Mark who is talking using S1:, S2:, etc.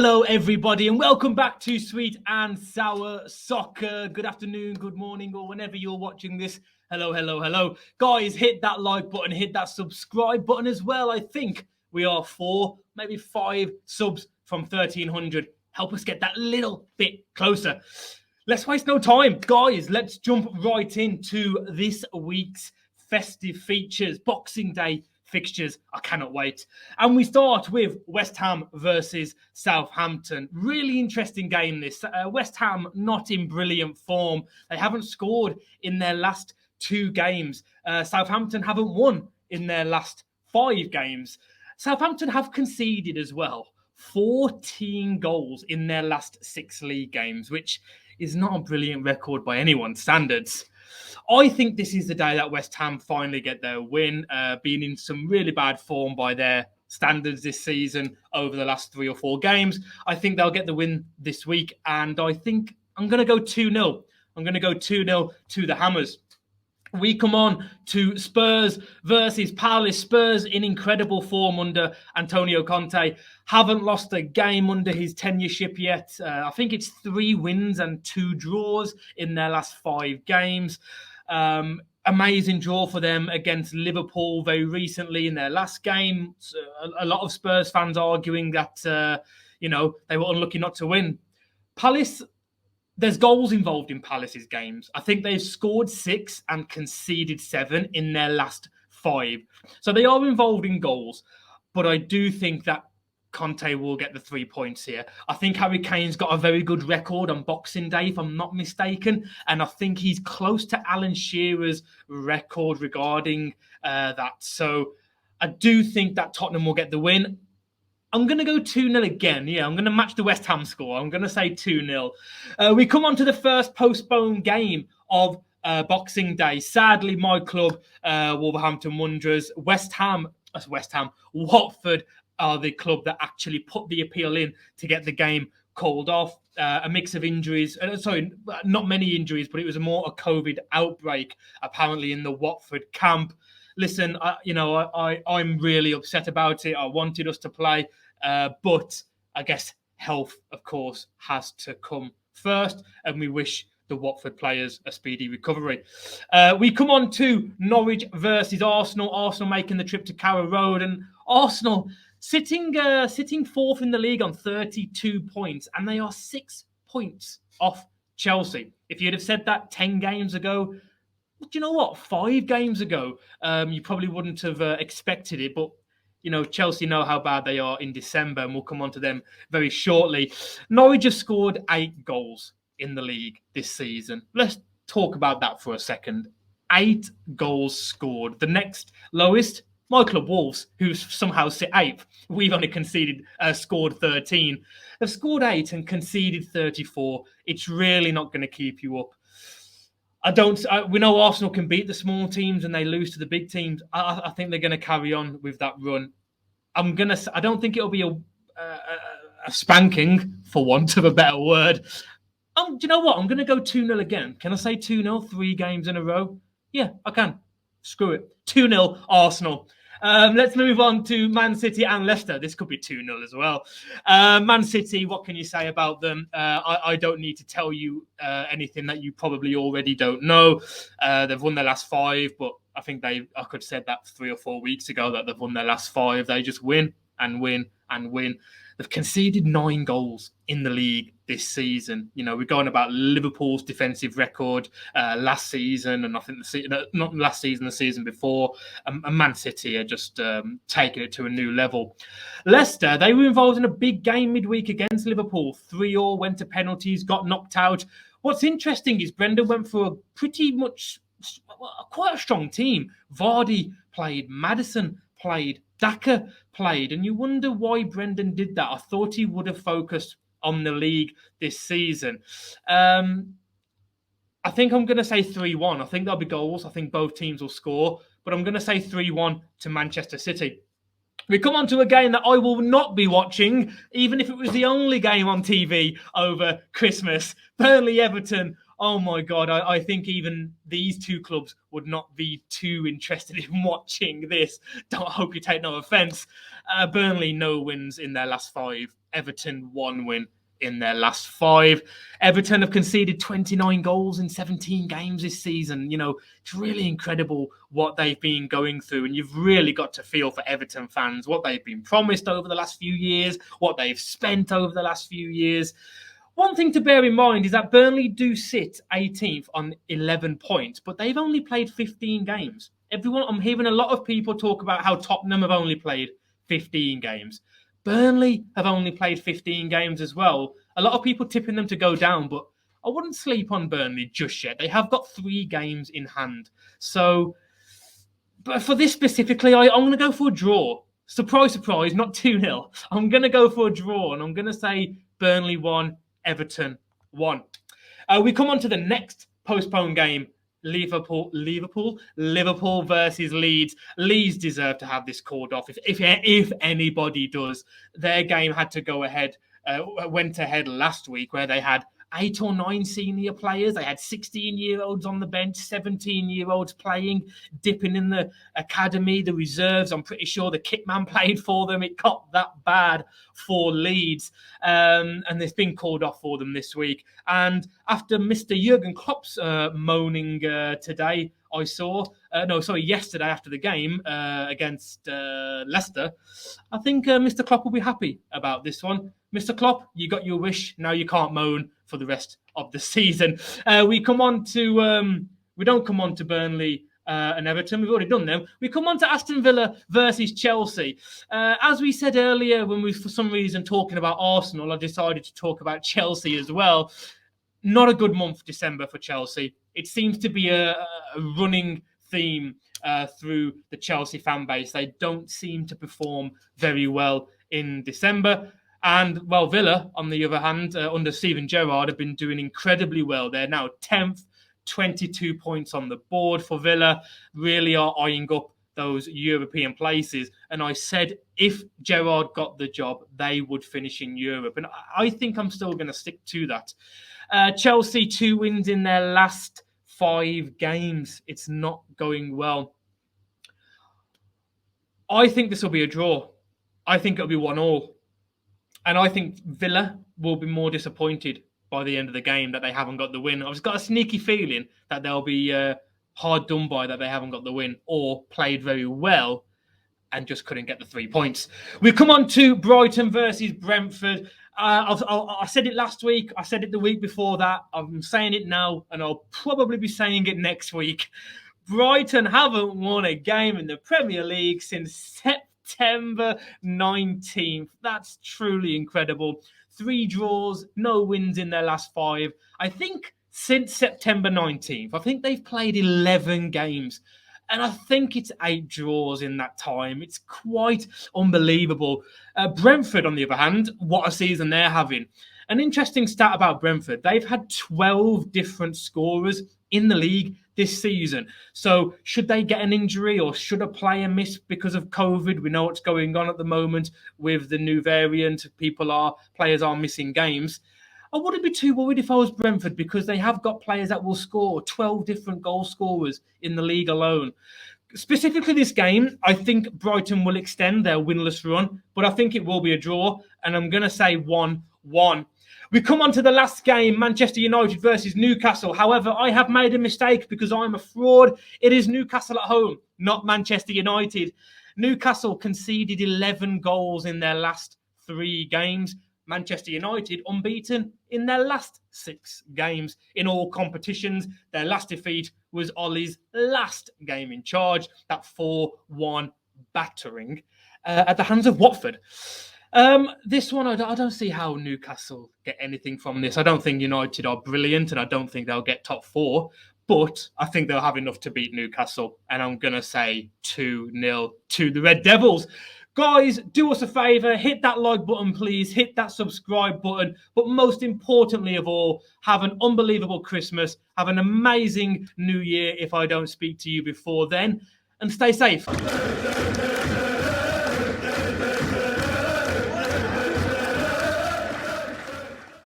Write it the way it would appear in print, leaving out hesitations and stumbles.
S1: Hello, everybody, and welcome back to Sweet and Sour Soccer. Good afternoon, good morning, or whenever you're watching this. Hello, hello, hello. Guys, hit that like button, hit that subscribe button as well. I think we are 4, maybe 5 subs from 1,300. Help us get that little bit closer. Let's waste no time. Guys, let's jump right into this week's festive features, Boxing Day fixtures. I cannot wait. And we start with West Ham versus Southampton. Really interesting game this. West Ham not in brilliant form. They haven't scored in their last 2 games. Southampton haven't won in their last 5 games. Southampton have conceded as well 14 goals in their last 6 league games, which is not a brilliant record by anyone's standards. I think this is the day that West Ham finally get their win, being in some really bad form by their standards this season over the last 3 or 4 games. I think they'll get the win this week, and I think I'm going to go 2-0. I'm going to go 2-0 to the Hammers. We come on to Spurs versus Palace. Spurs in incredible form under Antonio Conte. Haven't lost a game under his tenureship yet. I think it's 3 wins and 2 draws in their last 5 games. Amazing draw for them against Liverpool very recently in their last game. So a lot of Spurs fans arguing that, they were unlucky not to win. Palace, there's goals involved in Palace's games. I think they've scored 6 and conceded 7 in their last 5. So they are involved in goals. But I do think that Conte will get the 3 points here. I think Harry Kane's got a very good record on Boxing Day, if I'm not mistaken. And I think he's close to Alan Shearer's record regarding that. So I do think that Tottenham will get the win. I'm going to go 2-0 again. Yeah, I'm going to match the West Ham score. I'm going to say 2-0. We come on to the first postponed game of Boxing Day. Sadly, my club, Wolverhampton Wanderers, Watford are the club that actually put the appeal in to get the game called off. A mix of injuries. Not many injuries, but it was more a COVID outbreak, apparently, in the Watford camp. Listen, I'm really upset about it. I wanted us to play, but I guess health, of course, has to come first, and we wish the Watford players a speedy recovery. We come on to Norwich versus Arsenal. Arsenal making the trip to Carrow Road, and Arsenal sitting 4th in the league on 32 points, and they are 6 points off Chelsea. If you'd have said that 10 games ago, do you know what? 5 games ago, you probably wouldn't have expected it. But, Chelsea know how bad they are in December, and we'll come on to them very shortly. Norwich have scored 8 goals in the league this season. Let's talk about that for a second. 8 goals scored. The next lowest, my club Wolves, who somehow sit 8th. We've only scored 13. They've scored 8 and conceded 34. It's really not going to keep you up. We know Arsenal can beat the small teams and they lose to the big teams. I think they're going to carry on with that run. I don't think it'll be a spanking, for want of a better word. Do you know what? I'm going to go 2-0 again. Can I say 2-0 3 games in a row? Yeah, I can. Screw it. 2-0 Arsenal. Let's move on to Man City and Leicester. This could be 2-0 as well. Man City, what can you say about them? I don't need to tell you anything that you probably already don't know. They've won their last 5, but I think I could have said that 3 or 4 weeks ago that they've won their last 5. They just win and win and win. They've conceded 9 goals in the league this season. We're going about Liverpool's defensive record last season, and I think not last season, the season before. And Man City are just taking it to a new level. Leicester, they were involved in a big game midweek against Liverpool. 3-3, went to penalties, got knocked out. What's interesting is Brendan went for a quite a strong team. Vardy played, Maddison played, Daka played, and you wonder why Brendan did that. I thought he would have focused on the league this season. I think I'm going to say 3-1. I think there'll be goals. I think both teams will score, but I'm going to say 3-1 to Manchester City. We come on to a game that I will not be watching, even if it was the only game on TV over Christmas. Burnley Everton. Oh my God, I think even these two clubs would not be too interested in watching this. Don't hope you take no offence. Burnley, no wins in their last 5. Everton, 1 win in their last 5. Everton have conceded 29 goals in 17 games this season. You know, it's really incredible what they've been going through. And you've really got to feel for Everton fans, what they've been promised over the last few years, what they've spent over the last few years. One thing to bear in mind is that Burnley do sit 18th on 11 points, but they've only played 15 games. I'm hearing a lot of people talk about how Tottenham have only played 15 games. Burnley have only played 15 games as well. A lot of people tipping them to go down, but I wouldn't sleep on Burnley just yet. They have got 3 games in hand. So, but for this specifically, I'm going to go for a draw. Surprise, surprise, not 2-0. I'm going to go for a draw, and I'm going to say Burnley 1, Everton 1. We come on to the next postponed game. Liverpool versus Leeds. Leeds deserve to have this called off. If anybody does, their game had to go ahead. Went ahead last week, where they had 8 or 9 senior players. They had 16-year-olds on the bench, 17-year-olds playing, dipping in the academy, the reserves. I'm pretty sure the kitman played for them. It got that bad for Leeds. And it's been called off for them this week. And after Mr. Jurgen Klopp's moaning today, yesterday after the game against Leicester, I think Mr. Klopp will be happy about this one. Mr. Klopp, you got your wish. Now you can't moan for the rest of the season. We don't come on to Burnley and Everton. We've already done them. We come on to Aston Villa versus Chelsea. As we said earlier, when we, for some reason, talking about Arsenal, I decided to talk about Chelsea as well. Not a good month, December, for Chelsea. It seems to be a running theme through the Chelsea fan base. They don't seem to perform very well in December. And, well, Villa, on the other hand, under Steven Gerrard, have been doing incredibly well. They're now 10th, 22 points on the board for Villa, really are eyeing up those European places. And I said if Gerrard got the job, they would finish in Europe. And I think I'm still going to stick to that. Chelsea, 2 wins in their last 5 games. It's not going well. I think this will be a draw. I think it'll be 1-1. And I think Villa will be more disappointed by the end of the game that they haven't got the win. I've just got a sneaky feeling that they'll be hard done by that they haven't got the win, or played very well and just couldn't get the 3 points. We come on to Brighton versus Brentford. I said it last week. I said it the week before that. I'm saying it now, and I'll probably be saying it next week. Brighton haven't won a game in the Premier League since September 19th. That's truly incredible. 3 draws, no wins in their last 5. I think since September 19th, I think they've played 11 games. And I think it's 8 draws in that time. It's quite unbelievable. Brentford, on the other hand, what a season they're having. An interesting stat about Brentford, they've had 12 different scorers in the league this season. So should they get an injury, or should a player miss because of COVID? We know what's going on at the moment with the new variant. Players are missing games. I wouldn't be too worried if I was Brentford, because they have got players that will score, 12 different goal scorers in the league alone. Specifically this game, I think Brighton will extend their winless run, but I think it will be a draw, and I'm going to say 1-1. We come on to the last game, Manchester United versus Newcastle. However, I have made a mistake because I'm a fraud. It is Newcastle at home, not Manchester United. Newcastle conceded 11 goals in their last 3 games. Manchester United unbeaten in their last 6 games in all competitions. Their last defeat was Ollie's last game in charge, that 4-1 battering at the hands of Watford. This one, I don't see how Newcastle get anything from this. I don't think United are brilliant, and I don't think they'll get top 4. But I think they'll have enough to beat Newcastle. And I'm going to say 2-0 to the Red Devils. Guys, do us a favour. Hit that like button, please. Hit that subscribe button. But most importantly of all, have an unbelievable Christmas. Have an amazing New Year if I don't speak to you before then. And stay safe.